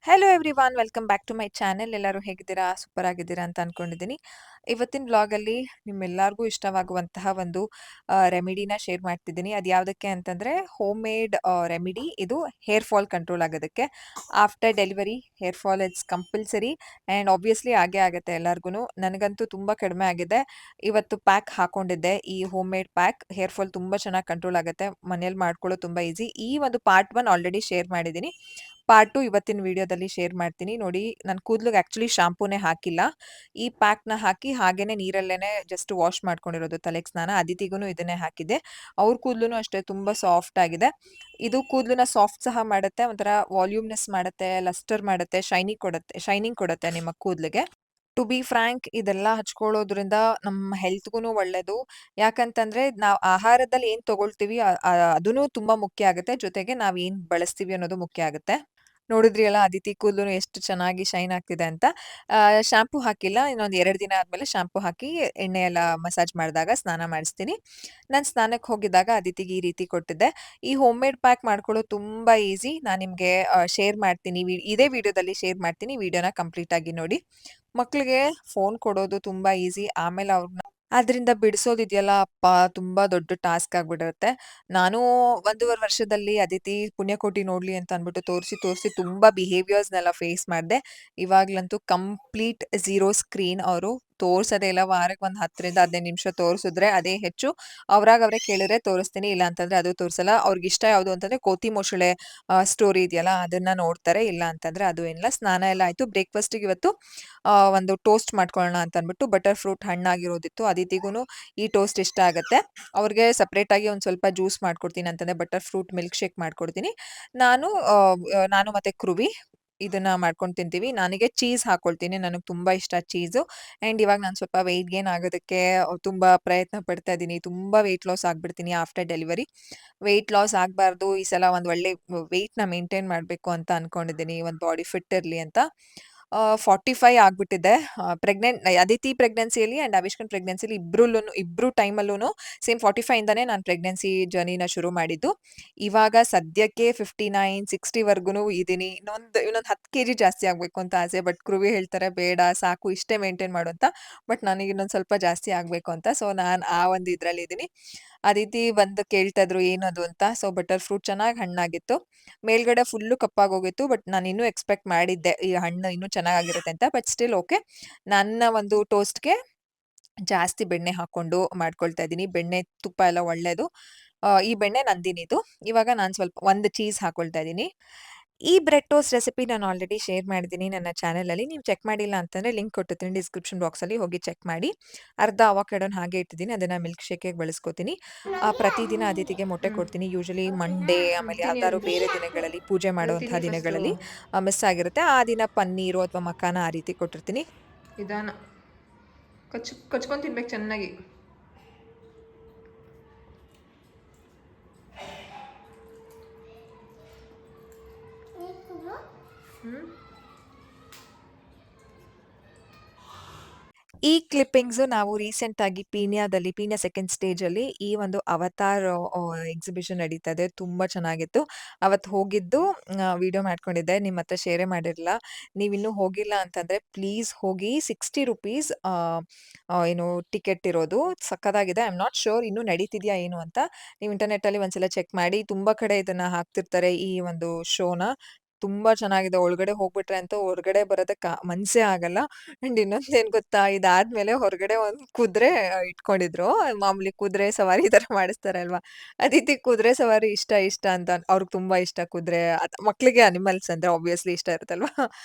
Hello everyone welcome back to my channel. ಎಲ್ಲರೂ ಹೇಗಿದ್ದೀರಾ? Super ಆಗಿದ್ದೀರಾ ಅಂತ ಅನ್ಕೊಂಡಿದ್ದೀನಿ. ಇವತ್ತಿನ ವ್ಲಾಗಲ್ಲಿ ನಿಮ್ಮೆಲ್ಲರಿಗೂ ಇಷ್ಟವಾಗುವಂತಹ ಒಂದು ರೆಮಿಡಿನ ಶೇರ್ ಮಾಡ್ತಿದ್ದೀನಿ. ಅದು ಯಾವುದಕ್ಕೆ ಅಂತಂದರೆ ಹೋಮ್ ಮೇಡ್ ರೆಮಿಡಿ. ಇದು ಹೇರ್ ಫಾಲ್ ಕಂಟ್ರೋಲ್ ಆಗೋದಕ್ಕೆ. After delivery hair fall it's compulsory and obviously ಆಗೇ ಆಗುತ್ತೆ ಎಲ್ಲರಿಗೂ. ನನಗಂತೂ ತುಂಬ ಕಡಿಮೆ ಆಗಿದೆ. ಇವತ್ತು ಪ್ಯಾಕ್ ಹಾಕೊಂಡಿದ್ದೆ, ಈ home made pack. Hair fall ತುಂಬ ಚೆನ್ನಾಗಿ ಕಂಟ್ರೋಲ್ ಆಗುತ್ತೆ, ಮನೇಲಿ ಮಾಡ್ಕೊಳ್ಳೋದು ತುಂಬ ಈಸಿ. ಈ ಒಂದು ಪಾರ್ಟ್ 1 ಆಲ್ರೆಡಿ ಶೇರ್ ಮಾಡಿದ್ದೀನಿ. ಪಾರ್ಟ್ 2 ಇವತ್ತಿನ ವಿಡಿಯೋದಲ್ಲಿ ಶೇರ್ ಮಾಡ್ತೀನಿ. ನೋಡಿ, ನನ್ನ ಕೂದಲಿಗೆ ಆ್ಯಕ್ಚುಲಿ ಶಾಂಪೂನೇ ಹಾಕಿಲ್ಲ. ಈ ಪ್ಯಾಕ್‌ನ ಹಾಕಿ ಹಾಗೇನೆ ನೀರಲ್ಲೇನೆ ಜಸ್ಟ್ ವಾಶ್ ಮಾಡ್ಕೊಂಡಿರೋದು ತಲೆಗೆ ಸ್ನಾನ. ಅದಿತಿಗೂ ಇದನ್ನೇ ಹಾಕಿದ್ದೆ. ಅವ್ರ ಕೂದಲುನು ಅಷ್ಟೇ ತುಂಬ ಸಾಫ್ಟ್ ಆಗಿದೆ. ಇದು ಕೂದಲನ್ನ ಸಾಫ್ಟ್ ಸಹ ಮಾಡುತ್ತೆ, ಒಂಥರ ವಾಲ್ಯೂಮ್‌ನೆಸ್ ಮಾಡುತ್ತೆ, ಲಸ್ಟರ್ ಮಾಡುತ್ತೆ, ಶೈನಿಂಗ್ ಕೊಡುತ್ತೆ ನಿಮ್ಮ ಕೂದಲಿಗೆ. ಟು ಬಿ ಫ್ರಾಂಕ್, ಇದೆಲ್ಲ ಹಚ್ಕೊಳ್ಳೋದ್ರಿಂದ ನಮ್ಮ ಹೆಲ್ತ್‌ಗೂನು ಒಳ್ಳೇದು. ಯಾಕಂತಂದ್ರೆ ನಾವು ಆಹಾರದಲ್ಲಿ ಏನ್ ತಗೊಳ್ತೀವಿ ಅದೂನು ತುಂಬಾ ಮುಖ್ಯ ಆಗುತ್ತೆ. ಜೊತೆಗೆ ನಾವ್ ಏನ್ ಬಳಸ್ತೀವಿ ಅನ್ನೋದು ಮುಖ್ಯ ಆಗುತ್ತೆ. ನೋಡಿದ್ರಿ ಅಲ್ಲ, ಅದಿತಿ ಕೂದಲು ಎಷ್ಟು ಚೆನ್ನಾಗಿ ಶೈನ್ ಆಗ್ತಿದೆ ಅಂತ. ಶಾಂಪೂ ಹಾಕಿಲ್ಲ. ಇನ್ನೊಂದ್ 2 ದಿನ ಆದ್ಮೇಲೆ ಶಾಂಪೂ ಹಾಕಿ ಎಣ್ಣೆ ಎಲ್ಲ ಮಸಾಜ್ ಮಾಡಿದಾಗ ಸ್ನಾನ ಮಾಡಿಸ್ತೀನಿ. ನಾನ್ ಸ್ನಾನಕ್ಕೆ ಹೋಗಿದ್ದಾಗ ಅದಿತಿಗೆ ಈ ರೀತಿ ಕೊಟ್ಟಿದ್ದೆ. ಈ ಹೋಮ್ ಮೇಡ್ ಪ್ಯಾಕ್ ಮಾಡ್ಕೊಳ್ಳೋದು ತುಂಬಾ ಈಸಿ. ನಾನ್ ನಿಮ್ಗೆ ಶೇರ್ ಮಾಡ್ತೀನಿ. ಇದೇ ವಿಡಿಯೋದಲ್ಲಿ ಶೇರ್ ಮಾಡ್ತೀನಿ. ವಿಡಿಯೋನ ಕಂಪ್ಲೀಟ್ ಆಗಿ ನೋಡಿ. ಮಕ್ಳಿಗೆ ಫೋನ್ ಕೊಡೋದು ತುಂಬಾ ಈಸಿ. ಆಮೇಲೆ ಅವ್ರನ್ನ ಅದ್ರಿಂದ ಬಿಡಿಸೋದಿದೆಯಲ್ಲ ಅಪ್ಪಾ! ತುಂಬಾ ದೊಡ್ಡ ಟಾಸ್ಕ್ ಆಗ್ಬಿಟ್ಟಿರುತ್ತೆ. ನಾನು 1.5 ವರ್ಷದಲ್ಲಿ ಅದಿತಿ ಪುಣ್ಯಕೋಟಿ ನೋಡ್ಲಿ ಅಂತ ಅನ್ಬಿಟ್ಟು ತೋರಿಸಿ ತುಂಬಾ ಬಿಹೇವಿಯರ್ಸ್‌ನೆಲ್ಲ ಫೇಸ್ ಮಾಡ್ದೆ. ಇವಾಗ್ಲಂತೂ ಕಂಪ್ಲೀಟ್ ಝೀರೋ ಸ್ಕ್ರೀನ್. ಅವರು ತೋರ್ಸೋದೇ ಇಲ್ಲ. ವಾರಕ್ಕೆ ಒಂದು 10ರಿಂದ 15 ನಿಮಿಷ ತೋರಿಸಿದ್ರೆ ಅದೇ ಹೆಚ್ಚು. ಅವ್ರಾಗ ಅವ್ರೇ ಕೇಳಿದ್ರೆ ತೋರಿಸ್ತೀನಿ, ಇಲ್ಲ ಅಂತಂದ್ರೆ ಅದು ತೋರಿಸಲ್ಲ. ಅವ್ರಿಗಿಷ್ಟ ಯಾವುದು ಅಂತಂದ್ರೆ ಕೋತಿ ಮೊಸಳೆ ಸ್ಟೋರಿ ಇದೆಯಲ್ಲ ಅದನ್ನ ನೋಡ್ತಾರೆ. ಇಲ್ಲ ಅಂತಂದ್ರೆ ಅದು ಏನಿಲ್ಲ. ಸ್ನಾನ ಎಲ್ಲ ಆಯ್ತು. ಬ್ರೇಕ್‌ಫಾಸ್ಟಿಗೆ ಇವತ್ತು ಒಂದು ಟೋಸ್ಟ್ ಮಾಡ್ಕೊಳ್ಳೋಣ ಅಂತ ಅಂದ್ಬಿಟ್ಟು ಬಟರ್ ಫ್ರೂಟ್ ಹಣ್ಣಾಗಿರೋದಿತ್ತು. ಅದಿತಿಗೂನು ಈ ಟೋಸ್ಟ್ ಇಷ್ಟ ಆಗತ್ತೆ. ಅವ್ರಿಗೆ ಸೆಪರೇಟಾಗಿ ಒಂದು ಸ್ವಲ್ಪ ಜ್ಯೂಸ್ ಮಾಡ್ಕೊಡ್ತೀನಿ ಅಂತಂದ್ರೆ ಬಟರ್ ಫ್ರೂಟ್ ಮಿಲ್ಕ್ ಶೇಕ್ ಮಾಡ್ಕೊಡ್ತೀನಿ. ನಾನು ಮತ್ತೆ ಕೃವಿ ಇದನ್ನ ಮಾಡ್ಕೊಂಡು ತಿಂತೀವಿ. ನನಗೆ ಚೀಸ್ ಹಾಕೊಳ್ತೀನಿ. ನನಗೆ ತುಂಬಾ ಇಷ್ಟ ಚೀಸು. ಆ್ಯಂಡ್ ಇವಾಗ ನಾನು ಸ್ವಲ್ಪ ವೆಯ್ಟ್ ಗೇನ್ ಆಗೋದಕ್ಕೆ ತುಂಬಾ ಪ್ರಯತ್ನ ಪಡ್ತಾ ಇದ್ದೀನಿ. ತುಂಬಾ ವೆಯ್ಟ್ ಲಾಸ್ ಆಗ್ಬಿಡ್ತೀನಿ ಆಫ್ಟರ್ ಡೆಲಿವರಿ. ವೆಯ್ಟ್ ಲಾಸ್ ಆಗಬಾರ್ದು, ಈ ಸಲ ಒಂದು ಒಳ್ಳೆ ವೆಯ್ಟ್‌ನ ಮೇಂಟೈನ್ ಮಾಡಬೇಕು ಅಂತ ಅನ್ಕೊಂಡಿದ್ದೀನಿ. ಒಂದು ಬಾಡಿ ಫಿಟ್ ಇರಲಿ ಅಂತ. 45 ಆಗ್ಬಿಟ್ಟಿದೆ. ಅದಿತಿ ಪ್ರೆಗ್ನೆನ್ಸಿಯಲ್ಲಿ ಆ್ಯಂಡ್ ಅವಿಷ್ಕನ್ ಪ್ರೆಗ್ನೆನ್ಸಿಲಿ ಇಬ್ರು ಟೈಮಲ್ಲೂನು ಸೇಮ್ 45 ಇಂದಾನೇ ನಾನು ಪ್ರೆಗ್ನೆನ್ಸಿ ಜರ್ನಿನ ಶುರು ಮಾಡಿದ್ದು. ಇವಾಗ ಸದ್ಯಕ್ಕೆ 59, 60 ವರ್ಗೂನು ಇದೀನಿ. ಇನ್ನೊಂದು 10 ಕೆಜಿ ಜಾಸ್ತಿ ಆಗ್ಬೇಕು ಅಂತ ಆಸೆ. ಬಟ್ ಕೃವಿ ಹೇಳ್ತಾರೆ, "ಬೇಡ ಸಾಕು, ಇಷ್ಟೇ ಮೇಂಟೈನ್ ಮಾಡು" ಅಂತ. ಬಟ್ ನನಗೆ ಇನ್ನೊಂದು ಸ್ವಲ್ಪ ಜಾಸ್ತಿ ಆಗ್ಬೇಕು ಅಂತ. ಸೊ ನಾನು ಆ ಒಂದು ಇದ್ರಲ್ಲಿದ್ದೀನಿ. ಅದಿತಿ ಬಂದು ಕೇಳ್ತಾ ಇದ್ರು ಏನದು ಅಂತ. ಸೊ ಬಟರ್ ಫ್ರೂಟ್ ಚೆನ್ನಾಗಿ ಹಣ್ಣಾಗಿತ್ತು. ಮೇಲ್ಗಡೆ ಫುಲ್ಲು ಕಪ್ಪಾಗೋಗಿತ್ತು. ಬಟ್ ನಾನು ಇನ್ನೂ ಎಕ್ಸ್ಪೆಕ್ಟ್ ಮಾಡಿದ್ದೆ ಈ ಹಣ್ಣು ಇನ್ನೂ ಚೆನ್ನಾಗಾಗಿರುತ್ತೆ ಅಂತ. But still okay. ನನ್ನ ಒಂದು ಟೋಸ್ಟ್‌ಗೆ ಜಾಸ್ತಿ ಬೆಣ್ಣೆ ಹಾಕೊಂಡು ಮಾಡ್ಕೊಳ್ತಾ ಇದ್ದೀನಿ. ಬೆಣ್ಣೆ, ತುಪ್ಪ ಎಲ್ಲ ಒಳ್ಳೇದು. ಈ ಬೆಣ್ಣೆ ನಂದಿನಿದು. ಇವಾಗ ನಾನು ಸ್ವಲ್ಪ ಒಂದು ಚೀಸ್ ಹಾಕೊಳ್ತಾ ಇದ್ದೀನಿ. ಈ ಬ್ರೆಡ್ ಟೋಸ್ಟ್ ರೆಸಿಪಿ ನಾನು ಆಲ್ರೆಡಿ ಶೇರ್ ಮಾಡಿದ್ದೀನಿ ನನ್ನ ಚಾನಲಲ್ಲಿ. ನೀವು ಚೆಕ್ ಮಾಡಿಲ್ಲ ಅಂತಂದ್ರೆ ಲಿಂಕ್ ಕೊಟ್ಟಿರ್ತೀನಿ ಡಿಸ್ಕ್ರಿಪ್ಷನ್ ಬಾಕ್ಸಲ್ಲಿ, ಹೋಗಿ ಚೆಕ್ ಮಾಡಿ. ಅರ್ಧ ಅವಕಾಡೋನ ಹಾಗೆ ಇಟ್ಟಿದ್ದೀನಿ. ಅದನ್ನ ಮಿಲ್ಕ್ ಶೇಕ್‌ಗೆ ಬಳಸ್ಕೊತೀನಿ. ಪ್ರತಿದಿನ ಅದಿತಿಗೆ ಮೊಟ್ಟೆ ಹ್ಮ್. ಕೊಡ್ತೀನಿ. ಯೂಶುವಲಿ ಮಂಡೇ ಆಮೇಲೆ ತಿನ್ನಿ ಯಾವ್ದಾದ್ರು ಒಂದು. ಬೇರೆ ದಿನಗಳಲ್ಲಿ, ಪೂಜೆ ಅದು ಮಾಡುವಂತಹ ತಿನ್ನಿ ಫಸ್ಟು. ದಿನಗಳಲ್ಲಿ ಮಿಸ್ ಆಗಿರುತ್ತೆ. ಆ ದಿನ ಪನ್ನೀರು ಅಥವಾ ಮಕಾನ ಆ ರೀತಿ ಕೊಟ್ಟಿರ್ತೀನಿ. ನಿಧಾನ ಕಚ್ಕೊಂಡು ತಿನ್ಬೇಕು ಚೆನ್ನಾಗಿ. ಹ್ಞೂ. ಈ ಕ್ಲಿಪ್ಪಿಂಗ್ಸ್ ನಾವು ರೀಸೆಂಟ್ ಆಗಿ ಪೀಣ್ಯ ಸೆಕೆಂಡ್ ಸ್ಟೇಜ್ ಅಲ್ಲಿ ಈ ಒಂದು ಅವತಾರ್ ಎಕ್ಸಿಬಿಷನ್ ನಡೀತಾ ಇದೆ. ತುಂಬಾ ಚೆನ್ನಾಗಿತ್ತು. ಅವತ್ತು ಹೋಗಿದ್ದು ವಿಡಿಯೋ ಮಾಡ್ಕೊಂಡಿದ್ದೆ. ನಿಮ್ಮ ಹತ್ರ ಶೇರೇ ಮಾಡಿರಲಿಲ್ಲ. ನೀವಿನ್ನೂ ಹೋಗಿಲ್ಲ ಅಂತಂದ್ರೆ ಪ್ಲೀಸ್ ಹೋಗಿ. ₹60 ಏನು ಟಿಕೆಟ್ ಇರೋದು. ಸಕ್ಕತ್ತಾಗಿದೆ. ಐ ಆಮ್ ನಾಟ್ ಶ್ಯೂರ್ ಇನ್ನೂ ನಡೀತಿದ್ಯಾ ಏನು ಅಂತ. ನೀವು ಇಂಟರ್ನೆಟ್ ಅಲ್ಲಿ ಒಂದ್ಸಲ ಚೆಕ್ ಮಾಡಿ. ತುಂಬಾ ಕಡೆ ಇದನ್ನ ಹಾಕ್ತಿರ್ತಾರೆ ಈ ಒಂದು ಶೋನ. ತುಂಬಾ ಚೆನ್ನಾಗಿದೆ. ಒಳಗಡೆ ಹೋಗ್ಬಿಟ್ರೆ ಅಂತೂ ಹೊರಗಡೆ ಬರೋದಕ್ಕೆ ಮನ್ಸೇ ಆಗಲ್ಲ. ಅಂಡ್ ಇನ್ನೊಂದೇನ್ ಗೊತ್ತಾ? ಇದಾದ್ಮೇಲೆ ಹೊರಗಡೆ ಒಂದ್ ಕುದ್ರೆ ಇಟ್ಕೊಂಡಿದ್ರು. ಮಾಮೂಲಿ ಕುದುರೆ ಸವಾರಿ ಈ ತರ ಮಾಡಿಸ್ತಾರೆ ಅಲ್ವಾ? ಅದಿತಿ ಕುದುರೆ ಸವಾರಿ ಇಷ್ಟ ಅಂತ. ಅವ್ರಿಗೆ ತುಂಬಾ ಇಷ್ಟ ಕುದುರೆ. ಮಕ್ಳಿಗೆ ಅನಿಮಲ್ಸ್ ಅಂದ್ರೆ ಆಬ್ವಿಯಸ್ಲಿ ಇಷ್ಟ ಇರುತ್ತಲ್ವಾ?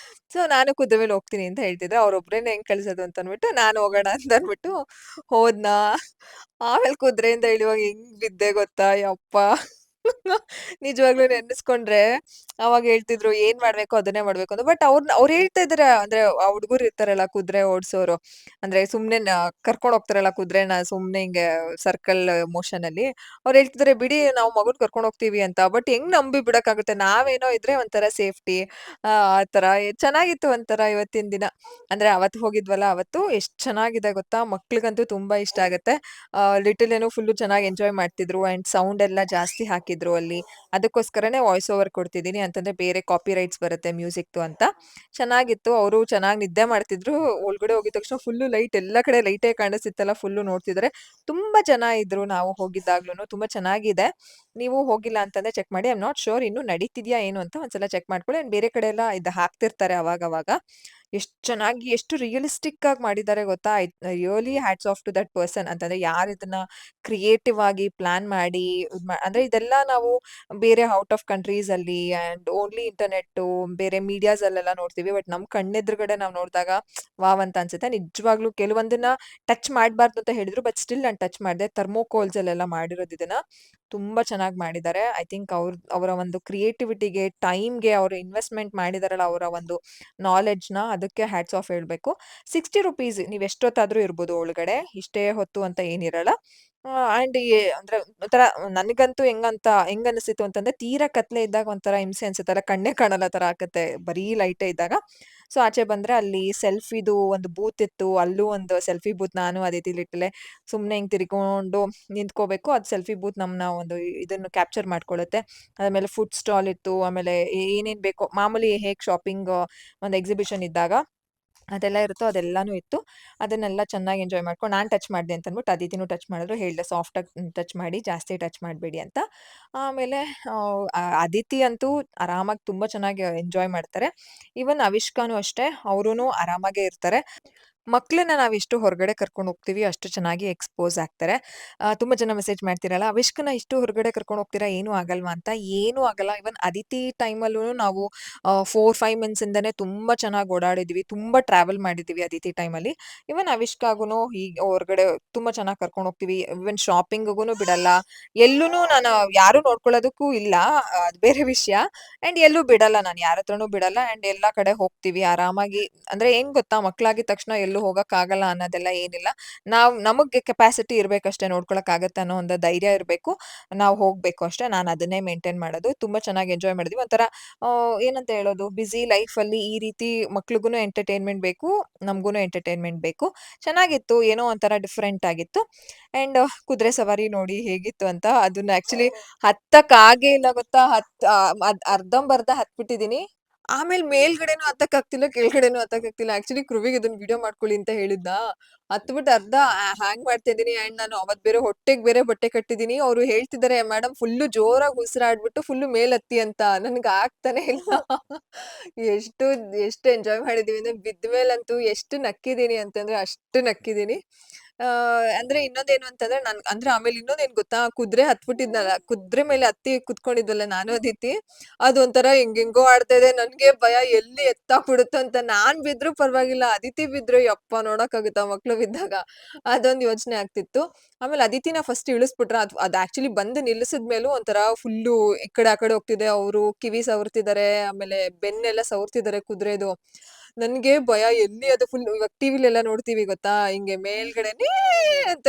ಸೊ ನಾನು ಕುದುರೆ ಮೇಲೆ ಹೋಗ್ತೀನಿ ಅಂತ ಹೇಳ್ತಿದ್ದೆ. ಅವ್ರೊಬ್ರೇನೆ ಹೆಂಗ್ ಕಳ್ಸೋದು ಅಂತ ಅಂದ್ಬಿಟ್ಟು ನಾನು ಹೋಗೋಣ ಅಂತ ಅಂದ್ಬಿಟ್ಟು ಹೋದ್ನಾ. ಆಮೇಲೆ ಕುದುರೆಯಿಂದ ಇಳಿಯುವಾಗ ಹೆಂಗ್ ಬಿದ್ದೆ ಗೊತ್ತಾ? ಯಪ್ಪಾ! ನಿಜವಾಗ್ಲೂ ನೆನೆಸ್ಕೊಂಡ್ರೆ ಅವಾಗ ಹೇಳ್ತಿದ್ರು ಏನ್ ಮಾಡ್ಬೇಕೋ ಅದನ್ನೇ ಮಾಡ್ಬೇಕು ಅಂತ. ಬಟ್ ಅವ್ರು ಹೇಳ್ತಾ ಇದಾರೆ, ಅಂದ್ರೆ ಆ ಹುಡುಗರು ಇರ್ತಾರಲ್ಲ ಕುದುರೆ ಓಡ್ಸೋರು, ಅಂದ್ರೆ ಸುಮ್ನೆ ಕರ್ಕೊಂಡ್ ಹೋಗ್ತಾರಲ್ಲ ಕುದುರೆನ ಸುಮ್ನೆ ಹಿಂಗೆ ಸರ್ಕಲ್ ಮೋಷನ್ ಅಲ್ಲಿ. ಅವ್ರು ಹೇಳ್ತಿದಾರೆ ಬಿಡಿ ನಾವು ಮಗುನ್ ಕರ್ಕೊಂಡ್ ಹೋಗ್ತೀವಿ ಅಂತ. ಬಟ್ ಹೆಂಗ್ ನಂಬಿ ಬಿಡಕ್ಕಾಗುತ್ತೆ? ನಾವೇನೋ ಇದ್ರೆ ಒಂಥರ ಸೇಫ್ಟಿ ಆತರ. ಚೆನ್ನಾಗಿತ್ತು ಒಂಥರ ಇವತ್ತಿನ ದಿನ. ಅಂದ್ರೆ ಅವತ್ತು ಹೋಗಿದ್ವಲ್ಲ, ಅವತ್ತು ಎಷ್ಟ್ ಚೆನ್ನಾಗಿದೆ ಗೊತ್ತಾ? ಮಕ್ಳಿಗಂತೂ ತುಂಬಾ ಇಷ್ಟ ಆಗತ್ತೆ. ಲಿಟಲ್ ಏನೋ ಫುಲ್ಲು ಚೆನ್ನಾಗಿ ಎಂಜಾಯ್ ಮಾಡ್ತಿದ್ರು. ಅಂಡ್ ಸೌಂಡ್ ಎಲ್ಲ ಜಾಸ್ತಿ ಹಾಕಿದ್ರು. ಹಾಕಿದ್ರು ಅಲ್ಲಿ. ಅದಕ್ಕೋಸ್ಕರನೇ ವಾಯ್ಸ್ ಓವರ್ ಕೊಡ್ತಿದ್ದೀನಿ. ಅಂತಂದ್ರೆ ಬೇರೆ ಕಾಪಿ ರೈಟ್ಸ್ ಬರುತ್ತೆ ಮ್ಯೂಸಿಕ್‌ದು ಅಂತ. ಚೆನ್ನಾಗಿತ್ತು. ಅವರು ಚೆನ್ನಾಗಿ ನಿದ್ದೆ ಮಾಡ್ತಿದ್ರು. ಒಳಗಡೆ ಹೋಗಿದ ತಕ್ಷಣ ಫುಲ್ಲು ಲೈಟ್ ಎಲ್ಲ ಕಡೆ ಲೈಟೇ ಕಾಣಿಸ್ತಿತ್ತಲ್ಲ ಫುಲ್ಲು ನೋಡ್ತಿದ್ದಾರೆ. ತುಂಬಾ ಜನ ಇದ್ರು ನಾವು ಹೋಗಿದ್ದಾಗ್ಲೂನು. ತುಂಬಾ ಚೆನ್ನಾಗಿದೆ. ನೀವು ಹೋಗಿಲ್ಲ ಅಂತಂದ್ರೆ ಚೆಕ್ ಮಾಡಿ. ಐ ಆಮ್ ನಾಟ್ ಶ್ಯೂರ್ ಇನ್ನು ನಡೀತಿದ್ಯಾ ಏನು ಅಂತ ಒಂದ್ಸಲ ಚೆಕ್ ಮಾಡ್ಕೊಳ್ಳಿ. ಅಂಡ್ ಬೇರೆ ಕಡೆ ಎಲ್ಲ ಹಾಕ್ತಿರ್ತಾರೆ ಅವಾಗವಾಗ. ಎಷ್ಟು ಚೆನ್ನಾಗಿ ಎಷ್ಟು ರಿಯಲಿಸ್ಟಿಕ್ ಆಗಿ ಮಾಡಿದ್ದಾರೆ ಗೊತ್ತಾ? Really hats off to that person. ಅಂತಂದ್ರೆ ಯಾರು ಇದನ್ನ ಕ್ರಿಯೇಟಿವ್ ಆಗಿ ಪ್ಲಾನ್ ಮಾಡಿ ಅಂದ್ರೆ ಇದೆಲ್ಲ ನಾವು ಬೇರೆ ಔಟ್ ಆಫ್ ಕಂಟ್ರೀಸ್ ಅಲ್ಲಿ ಅಂಡ್ ಓನ್ಲಿ ಇಂಟರ್ನೆಟ್ ಬೇರೆ ಮೀಡಿಯಾಸ್ ಅಲ್ಲೆಲ್ಲ ನೋಡ್ತೀವಿ. ಬಟ್ ನಮ್ ಕಣ್ಣೆದುರುಗಡೆ ನಾವು ನೋಡಿದಾಗ ವಾವ್ ಅಂತ ಅನ್ಸುತ್ತೆ. ನಿಜವಾಗ್ಲೂ ಕೆಲವೊಂದನ್ನ ಟಚ್ ಮಾಡಬಾರ್ದು ಅಂತ ಹೇಳಿದ್ರು. ಬಟ್ ಸ್ಟಿಲ್ ನಾನು ಟಚ್ ಮಾಡಿದೆ. ಥರ್ಮೋಕೋಲ್ಸ್ ಅಲ್ಲೆಲ್ಲ ಮಾಡಿರೋದು ಇದನ್ನ. ತುಂಬಾ ಚೆನ್ನಾಗಿ ಮಾಡಿದ್ದಾರೆ. ಐ ಥಿಂಕ್ ಅವರ ಒಂದು ಕ್ರಿಯೇಟಿವಿಟಿಗೆ, ಟೈಮ್‌ಗೆ ಅವರು ಇನ್ವೆಸ್ಟ್‌ಮೆಂಟ್ ಮಾಡಿದಾರಲ್ಲ ಅವರ ಒಂದು ನಾಲೆಡ್ಜ್‌ನ ಅದಕ್ಕೆ ಹ್ಯಾಟ್ಸ್ ಆಫ್ ಹೇಳ್ಬೇಕು. ₹60 ನೀವು ಎಷ್ಟೊತ್ತಾದ್ರೂ ಇರ್ಬೋದು ಒಳಗಡೆ. ಇಷ್ಟೇ ಹೊತ್ತು ಅಂತ ಏನಿರಲ್ಲ. ಆಂಡ್ ಅಂದ್ರೆ ಒಂಥರ ನನಗಂತೂ ಹೆಂಗನ್ಸಿತ್ತು ಅಂತಂದ್ರೆ ತೀರಾ ಕತ್ಲೆ ಇದ್ದಾಗ ಒಂಥರ ಹಿಂಸೆ ಅನ್ಸುತ್ತಲ್ಲ, ಕಣ್ಣೇ ಕಾಣಲ್ಲ ತರ ಆಕತ್ತೆ ಬರೀ ಲೈಟೇ ಇದ್ದಾಗ. ಸೊ ಆಚೆ ಬಂದ್ರೆ ಅಲ್ಲಿ ಸೆಲ್ಫಿದು ಒಂದು ಬೂತ್ ಇತ್ತು. ಅಲ್ಲೂ ಒಂದು ಸೆಲ್ಫಿ ಬೂತ್ ನಾನು ಅದಿತಿ ಲಿಟ್ಲೆ ಸುಮ್ನೆ ಹಿಂಗ್ ತಿರ್ಕೊಂಡು ನಿಂತ್ಕೋಬೇಕು. ಅದು ಸೆಲ್ಫಿ ಬೂತ್ ನಮ್ನ ಒಂದು ಇದನ್ನು ಕ್ಯಾಪ್ಚರ್ ಮಾಡ್ಕೊಳ್ಳುತ್ತೆ. ಆಮೇಲೆ ಫುಡ್ ಸ್ಟಾಲ್ ಇತ್ತು. ಆಮೇಲೆ ಏನೇನ್ ಬೇಕೋ ಮಾಮೂಲಿ ಹೇಗ್ ಶಾಪಿಂಗ್ ಒಂದು ಎಕ್ಸಿಬಿಷನ್ ಇದ್ದಾಗ ಅದೆಲ್ಲ ಇರುತ್ತೋ ಅದೆಲ್ಲಾನು ಇತ್ತು. ಅದನ್ನೆಲ್ಲ ಚೆನ್ನಾಗಿ ಎಂಜಾಯ್ ಮಾಡ್ಕೊಂಡು ನಾನ್ ಟಚ್ ಮಾಡ್ದೆ ಅಂತ ಅಂದ್ಬಿಟ್ಟು ಅದಿತಿನೂ ಟಚ್ ಮಾಡಿದ್ರು. ಹೇಳ್ದೆ ಸಾಫ್ಟಾಗಿ ಟಚ್ ಮಾಡಿ, ಜಾಸ್ತಿ ಟಚ್ ಮಾಡಬೇಡಿ ಅಂತ. ಆಮೇಲೆ ಅದಿತಿ ಅಂತೂ ಆರಾಮಾಗಿ ತುಂಬಾ ಚೆನ್ನಾಗಿ ಎಂಜಾಯ್ ಮಾಡ್ತಾರೆ. ಈವನ್ ಅವಿಷ್ಕಾನು ಅಷ್ಟೇ. ಅವರೂನು ಆರಾಮಾಗೇ ಇರ್ತಾರೆ. ಮಕ್ಳನ್ನ ನಾವೆಷ್ಟು ಹೊರಗಡೆ ಕರ್ಕೊಂಡು ಹೋಗ್ತೀವಿ ಅಷ್ಟು ಚೆನ್ನಾಗಿ ಎಕ್ಸ್‌ಪೋಸ್ ಆಗ್ತಾರೆ. ತುಂಬಾ ಜನ ಮೆಸೇಜ್ ಮಾಡ್ತಿರಲ್ಲ, "ಅವಿಷ್ಕನ್ನ ಇಷ್ಟು ಹೊರಗಡೆ ಕರ್ಕೊಂಡು ಹೋಗ್ತೀರಾ ಏನೂ ಆಗಲ್ವಾ?" ಅಂತ. ಏನೂ ಆಗಲ್ಲ. ಈವನ್ ಅದಿತಿ ಟೈಮಲ್ಲೂನು ನಾವು 4, 5 ಮಂತ್ಸಿಂದಾನೇ ತುಂಬಾ ಚೆನ್ನಾಗಿ ಓಡಾಡಿದ್ವಿ. ತುಂಬಾ ಟ್ರಾವೆಲ್ ಮಾಡಿದ್ದೀವಿ ಅದಿತಿ ಟೈಮಲ್ಲಿ. ಈವನ್ ಅವಿಷ್ಕಾಗೂನು ಹೀಗೆ ಹೊರಗಡೆ ತುಂಬಾ ಚೆನ್ನಾಗಿ ಕರ್ಕೊಂಡು ಹೋಗ್ತೀವಿ. ಈವನ್ ಶಾಪಿಂಗಿಗೂನು ಬಿಡಲ್ಲ. ಎಲ್ಲೂನು ನಾನು ಯಾರು ನೋಡ್ಕೊಳ್ಳೋದಕ್ಕೂ ಇಲ್ಲ. ಅದು ಬೇರೆ ವಿಷಯ. ಆಂಡ್ ಎಲ್ಲೂ ಬಿಡಲ್ಲ ನಾನು ಯಾರ ಹತ್ರನೂ ಬಿಡಲ್ಲ. ಆಂಡ್ ಎಲ್ಲಾ ಕಡೆ ಹೋಗ್ತೀವಿ ಆರಾಮಾಗಿ. ಅಂದ್ರೆ ಹೆಂಗ್ ಗೊತ್ತಾ ಮಕ್ಳಾಗಿದ ತಕ್ಷಣ ಎಲ್ಲೂ ಹೋಗಕ್ಕಾಗಲ್ಲ ಅನ್ನೋದೆಲ್ಲ ಏನಿಲ್ಲ. ನಮಗೆ ಕೆಪಾಸಿಟಿ ಇರ್ಬೇಕಷ್ಟೇ ನೋಡ್ಕೊಳಕ್ಕಾಗತ್ತೆ ಅನ್ನೋ ಒಂದು ಧೈರ್ಯ ಇರ್ಬೇಕು. ನಾವು ಹೋಗ್ಬೇಕು ಅಷ್ಟೇ. ನಾನು ಅದನ್ನೇ ಮೇಂಟೈನ್ ಮಾಡೋದು. ತುಂಬಾ ಚೆನ್ನಾಗಿ ಎಂಜಾಯ್ ಮಾಡಿದ್ವಿ. ಒಂಥರ ಏನಂತ ಹೇಳೋದು ಬ್ಯುಸಿ ಲೈಫಲ್ಲಿ ಈ ರೀತಿ ಮಕ್ಳಿಗೂನು ಎಂಟರ್‌ಟೈನ್‌ಮೆಂಟ್ ಬೇಕು. ನಮ್ಗೂನು ಎಂಟರ್‌ಟೈನ್‌ಮೆಂಟ್ ಬೇಕು. ಚೆನ್ನಾಗಿತ್ತು. ಏನೋ ಒಂಥರ ಡಿಫರೆಂಟ್ ಆಗಿತ್ತು. ಆಂಡ್ ಕುದುರೆ ಸವಾರಿ ನೋಡಿ ಹೇಗಿತ್ತು ಅಂತ ಅದನ್ನ ಆಕ್ಚುಲಿ ಹತ್ತಕ್ಕಾಗೇ ಇಲ್ಲ ಗೊತ್ತಾ? ಅರ್ಧಂಬರ್ಧ ಹತ್ಬಿಟ್ಟಿದೀನಿ. ಆಮೇಲೆ ಮೇಲ್ಗಡೆನೂ ಹತ್ತಕ್ಕಾಗ್ತಿಲ್ಲ, ಕೆಳಗಡೆನೂ ಹತ್ತಕ್ಕಾಗ್ತಿಲ್ಲ. ಆಕ್ಚುಲಿ ಕೃವಿಗ್ ಇದನ್ನ ವಿಡಿಯೋ ಮಾಡ್ಕೊಳ್ಳಿ ಅಂತ ಹೇಳಿದ್ನಾ, ಹತ್ಬಿಟ್ಟು ಅರ್ಧ ಹ್ಯಾಂಗ್ ಮಾಡ್ತಾ ಇದೀನಿ. ಆಂಡ್ ನಾನು ಅವತ್ ಬೇರೆ ಹೊಟ್ಟೆಗ್ ಬೇರೆ ಬಟ್ಟೆ ಕಟ್ಟಿದೀನಿ. ಅವ್ರು ಹೇಳ್ತಿದ್ದಾರೆ, "ಮೇಡಮ್ ಫುಲ್ಲು ಜೋರಾಗಿ ಉಸಿರಾಡ್ಬಿಟ್ಟು ಫುಲ್ಲು ಮೇಲತ್ತಿ" ಅಂತ. ನನ್ಗ್ ಆಗ್ತಾನೆ ಇಲ್ಲ. ಎಷ್ಟು ಎಷ್ಟು ಎಂಜಾಯ್ ಮಾಡಿದೀವಿ ಅಂದ್ರೆ ಬಿದ್ದ ಮೇಲಂತೂ ಎಷ್ಟು ನಕ್ಕಿದೀನಿ ಅಂತಂದ್ರೆ ಅಷ್ಟು ನಕ್ಕಿದೀನಿ. ಅಂದ್ರೆ ಇನ್ನೊಂದೇನು ಅಂತಂದ್ರೆ ಅಂದ್ರೆ ಆಮೇಲೆ ಇನ್ನೊಂದೇನ್ ಗೊತ್ತಾ? ಕುದ್ರೆ ಹತ್ಬಿಟ್ಟಿದ್ನಲ್ಲ, ಕುದ್ರೆ ಮೇಲೆ ಹತ್ತಿ ಕುತ್ಕೊಂಡಿದ್ವಲ್ಲ ನಾನು ಅದಿತಿ, ಅದೊಂಥರ ಹೆಂಗೆಂಗೋ ಆಡ್ತಾ ಇದೆ. ನನ್ಗೆ ಭಯ ಎಲ್ಲಿ ಎತ್ತಾಕ್ಬಿಡುತ್ತೋ ಅಂತ. ನಾನ್ ಬಿದ್ರು ಪರವಾಗಿಲ್ಲ, ಅದಿತಿ ಬಿದ್ರೆ ಯಪ್ಪಾ ನೋಡಕ್ಕಾಗುತ್ತಾ ಮಕ್ಳು ಬಿದ್ದಾಗ? ಅದೊಂದ್ ಯೋಚನೆ ಆಗ್ತಿತ್ತು. ಆಮೇಲೆ ಅದಿತಿನ ಫಸ್ಟ್ ಇಳಿಸ್ಬಿಟ್ರ, ಅದು ಆಕ್ಚುಲಿ ಬಂದು ನಿಲ್ಲಿಸಿದ ಮೇಲೂ ಒಂಥರ ಫುಲ್ಲು ಈ ಕಡೆ ಆ ಕಡೆ ಹೋಗ್ತಿದೆ. ಅವ್ರು ಕಿವಿ ಸವರ್ತಿದ್ದಾರೆ, ಆಮೇಲೆ ಬೆನ್ನೆಲ್ಲ ಸವರ್ತಿದ್ದಾರೆ ಕುದುರೆದು. ನನ್ಗೆ ಭಯ ಎಲ್ಲಿ ಅದು ಫುಲ್ ಇವಾಗ ಟಿವಿಲೆಲ್ಲ ನೋಡ್ತೀವಿ ಗೊತ್ತಾ? ಹಿಂಗೆ ಮೇಲ್ಗಡೆ ಅಂತ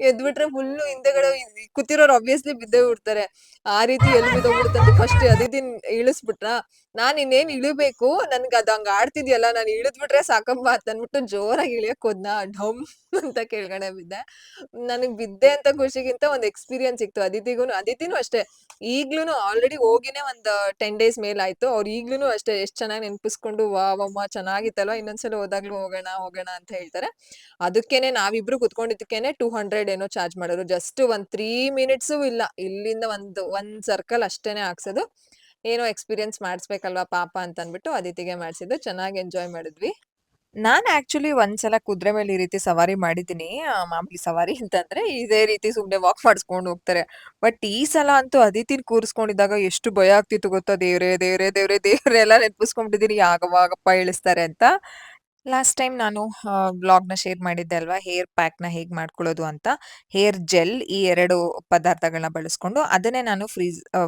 ಎದ್ಬಿಟ್ರೆ ಫುಲ್ಲು ಹಿಂದೆಗಡೆ ಕೂತಿರೋರು ಆಬ್ವಿಯಸ್ಲಿ ಬಿದ್ದೇ ಬಿಡ್ತಾರೆ. ಆ ರೀತಿ ಎಲ್ಲಿ ಬಿದ್ದೋಗ್ಬಿಡುತ್ತಂತ ಫಸ್ಟ್ ಅದಿತಿನ್ ಇಳಿಸ್ಬಿಟ್ರಾ, ನಾನ್ ಇನ್ನೇನ್ ಇಳಿಬೇಕು. ನನ್ಗ್ ಅದು ಹಂಗ್ ಆಡ್ತಿದ್ಯಲ್ಲ, ನಾನ್ ಇಳಿದ್ಬಿಟ್ರೆ ಸಾಕಮ್ಮ ಅಂತ ಅಂದ್ಬಿಟ್ಟು ಜೋರಾಗಿ ಇಳಿಯಕ್ ಹೋದ್ನಾ, ಢಮ್ ಅಂತ ಕೆಳಗಡೆ ಬಿದ್ದೆ. ನನಗ್ ಬಿದ್ದೆ ಅಂತ ಖುಷಿಗಿಂತ ಒಂದ್ ಎಕ್ಸ್‌ಪೀರಿಯನ್ಸ್ ಸಿಕ್ತು. ಅದಿತಿನೂ ಅಷ್ಟೇ. ಈಗ್ಲೂನು ಆಲ್ರೆಡಿ ಹೋಗಿನೇ ಒಂದ್ 10 ಡೇಸ್ ಮೇಲಾಯ್ತು. ಅವ್ರು ಈಗ್ಲೂನು ಅಷ್ಟೇ ಎಷ್ಟ್ ಚೆನ್ನಾಗಿ ನೆನಪಿಸ್ಕೊಂಡು, "ವಾವ್! ಅಮ್ಮ ಚೆನ್ನಾಗಿತ್ತಲ್ವಾ? ಇನ್ನೊಂದ್ಸಲ ಹೋದಾಗ್ಲೂ ಹೋಗೋಣ, ಹೋಗೋಣ" ಅಂತ ಹೇಳ್ತಾರೆ. ಅದಕ್ಕೇನೆ ನಾವಿಬ್ರು ಕುತ್ಕೊಂಡಿದ್ದಕ್ಕೇನೆ 200 ಏನೋ ಚಾರ್ಜ್ ಮಾಡೋರು. ಜಸ್ಟ್ ಒಂದ್ 3 ಮಿನಿಟ್ಸು ಇಲ್ಲ. ಇಲ್ಲಿಂದ ಒಂದ್ ಸರ್ಕಲ್ ಅಷ್ಟೇನೆ ಹಾಕ್ಸೋದು. ಏನೋ ಎಕ್ಸ್‌ಪೀರಿಯನ್ಸ್ ಮಾಡಿಸ್ಬೇಕಲ್ವಾ ಪಾಪ ಅಂತ ಅಂದ್ಬಿಟ್ಟು ಅದಿತಿಗೆ ಮಾಡ್ಸಿದ್ದು. ಚೆನ್ನಾಗಿ ಎಂಜಾಯ್ ಮಾಡಿದ್ವಿ. ನಾನ್ ಆಕ್ಚುಲಿ ಒಂದ್ಸಲ ಕುದುರೆ ಮೇಲೆ ಈ ರೀತಿ ಸವಾರಿ ಮಾಡಿದ್ದೀನಿ. ಮಾಮೂಲಿ ಸವಾರಿ ಅಂತಂದ್ರೆ ಇದೇ ರೀತಿ ಸುಮ್ನೆ ವಾಕ್ ಮಾಡಿಸ್ಕೊಂಡ್ ಹೋಗ್ತಾರೆ. ಬಟ್ ಈ ಸಲ ಅಂತೂ ಅದಿತಿನ್ ಕೂರಿಸ್ಕೊಂಡಿದ್ದಾಗ ಎಷ್ಟು ಭಯ ಆಗ್ತಿತ್ತು ಗೊತ್ತಾ? ದೇವ್ರೇ! ದೇವ್ರೇ! ದೇವ್ರೇ! ದೇವ್ರೇ! ಎಲ್ಲ ನೆನಪಿಸ್ಕೊಂಡ್ಬಿಟ್ಟಿದೀನಿ ಯಾವಾಗಪ್ಪ ಇಳಿಸ್ತಾರೆ ಅಂತ. ಲಾಸ್ಟ್ ಟೈಮ್ ನಾನು ವ್ಲಾಗ್‌ನ ಶೇರ್ ಮಾಡಿದ್ದೆ ಅಲ್ವಾ? ಹೇರ್ ಪ್ಯಾಕ್‌ನ ಹೇಗ್ ಮಾಡ್ಕೊಳ್ಳೋದು ಅಂತ. ಹೇರ್ ಜೆಲ್ ಈ 2 ಪದಾರ್ಥಗಳನ್ನ ಬಳಸ್ಕೊಂಡು ಅದನ್ನೇ ನಾನು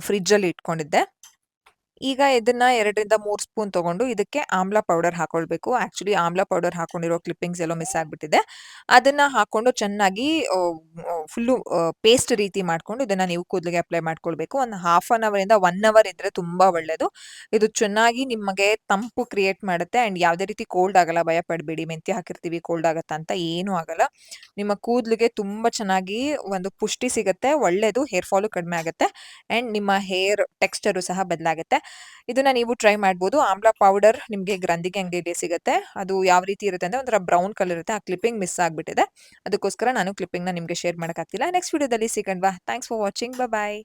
ಫ್ರಿಡ್ಜಲ್ಲಿ ಇಟ್ಕೊಂಡಿದ್ದೆ. ಈಗ ಇದನ್ನ 2ರಿಂದ 3 ಸ್ಪೂನ್ ತಗೊಂಡು ಇದಕ್ಕೆ ಆಮ್ಲ ಪೌಡರ್ ಹಾಕೊಳ್ಬೇಕು. ಆಕ್ಚುಲಿ ಆಮ್ಲ ಪೌಡರ್ ಹಾಕೊಂಡಿರೋ ಕ್ಲಿಪ್ಪಿಂಗ್ಸ್ ಎಲ್ಲೋ ಮಿಸ್ ಆಗ್ಬಿಟ್ಟಿದೆ. ಅದನ್ನ ಹಾಕೊಂಡು ಚೆನ್ನಾಗಿ ಫುಲ್ಲು ಪೇಸ್ಟ್ ರೀತಿ ಮಾಡ್ಕೊಂಡು ಇದನ್ನ ನೀವು ಕೂದಲಿಗೆ ಅಪ್ಲೈ ಮಾಡ್ಕೊಳ್ಬೇಕು. ಒಂದು ಹಾಫ್ ಅನ್ ಅವರ್ ಇಂದ 1 ಅವರ್ ಇದ್ರೆ ತುಂಬಾ ಒಳ್ಳೇದು. ಇದು ಚೆನ್ನಾಗಿ ನಿಮಗೆ ತಂಪು ಕ್ರಿಯೇಟ್ ಮಾಡುತ್ತೆ ಅಂಡ್ ಯಾವುದೇ ರೀತಿ ಕೋಲ್ಡ್ ಆಗಲ್ಲ. ಭಯ ಪಡಬೇಡಿ. ಮೆಂತ್ಯ ಹಾಕಿರ್ತೀವಿ ಕೋಲ್ಡ್ ಆಗತ್ತಾ ಅಂತ ಏನೂ ಆಗಲ್ಲ. ನಿಮ್ಮ ಕೂದಲಿಗೆ ತುಂಬಾ ಚೆನ್ನಾಗಿ ಒಂದು ಪುಷ್ಟಿ ಸಿಗುತ್ತೆ. ಒಳ್ಳೇದು. ಹೇರ್ ಫಾಲು ಕಡಿಮೆ ಆಗುತ್ತೆ ಅಂಡ್ ನಿಮ್ಮ ಹೇರ್ ಟೆಕ್ಸ್ಚರು ಸಹ ಬದಲಾಗುತ್ತೆ. ಇದನ್ನ ನೀವು ಟ್ರೈ ಮಾಡ್ಬೋದು. ಆಮ್ಲ ಪೌಡರ್ ನಿಮಗೆ ಗ್ರಂಥಿಗೆ ಅಂಗಡಿಯಲ್ಲಿ ಸಿಗುತ್ತೆ. ಅದು ಯಾವ ರೀತಿ ಇರುತ್ತೆ ಅಂದ್ರೆ ಒಂಥರ ಬ್ರೌನ್ ಕಲರ್ ಇರುತ್ತೆ. ಆ ಕ್ಲಿಪ್ಪಿಂಗ್ ಮಿಸ್ ಆಗ್ಬಿಟ್ಟಿದೆ. ಅದಕ್ಕೋಸ್ಕರ ನಾನು ಕ್ಲಿಪ್ಪಿಂಗ್‌ನ ನಿಮ್ಗೆ ಶೇರ್ ಮಾಡಕ್ಕಾಗ್ತಿಲ್ಲ. ನೆಕ್ಸ್ಟ್ ವಿಡಿಯೋದಲ್ಲಿ ಸಿಗೋಣವಾ. Thanks for watching. ಬಾಯ್.